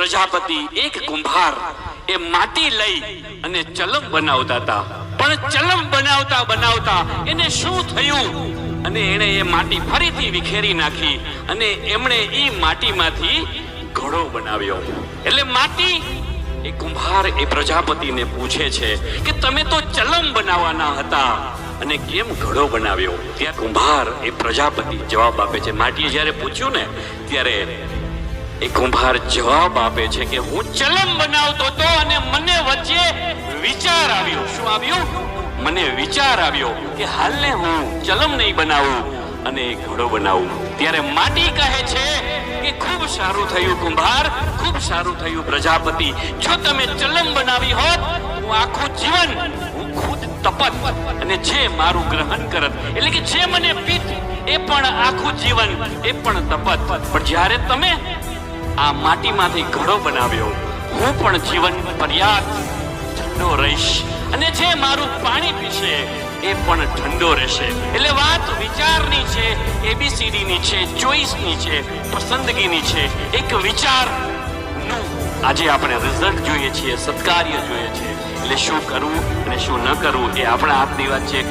પ્રજાપતિ એક કુંભાર એ માટી લઈ અને ચલમ બનાવતા હતા, પણ ચલમ બનાવતા બનાવતા એને શું થયું અને એણે એ માટી ફરીથી વિખેરી નાખી અને એમણે એ માટીમાંથી ઘડો બનાવ્યો. એટલે માટી એ કુંભાર એ પ્રજાપતિને પૂછે છે કે તમે તો ચલમ બનાવવાના હતા અને કેમ ઘડો બનાવ્યો? ત્યાં કુંભાર એ પ્રજાપતિ જવાબ આપે છે. માટીએ જ્યારે પૂછ્યું ને ત્યારે એ કુંભાર જવાબ આપે છે કે હું ચલમ બનાવતો હતો અને મને વચ્ચે વિચાર આવ્યો. શું આવ્યું? મને વિચાર આવ્યો કે હાલને હું ચલમ નહીં બનાવું અને ઘોડો બનાવું. ત્યારે માટી કહે છે કે ખૂબ સારું થયું કુંભાર, ખૂબ સારું થયું પ્રજાપતિ. જો તમે ચલમ બનાવી હોત, હું આખું જીવન હું ખુદ તપત અને જે મારું ગ્રહણ કરત, એટલે કે જે મને પીત એ પણ આખું જીવન એ પણ તપત. પણ જ્યારે તમે આ માટીમાંથી ઘડો બનાવ્યો, હું પણ જીવન પર્યાપ્ત ઠંડો રહીશ અને જે મારું પાણી પીશે એ પણ ઠંડો રહેશે. એટલે વાત વિચારની છે, ABCD ની છે, ચોઈસની છે, પસંદગીની છે. એક વિચારનું આજે આપણે રિઝલ્ટ જોઈએ છીએ, સત્કાર્ય જોઈએ છીએ. એટલે શું કરવું અને શું ન કરવું એ આપણા હાથની વાત છે.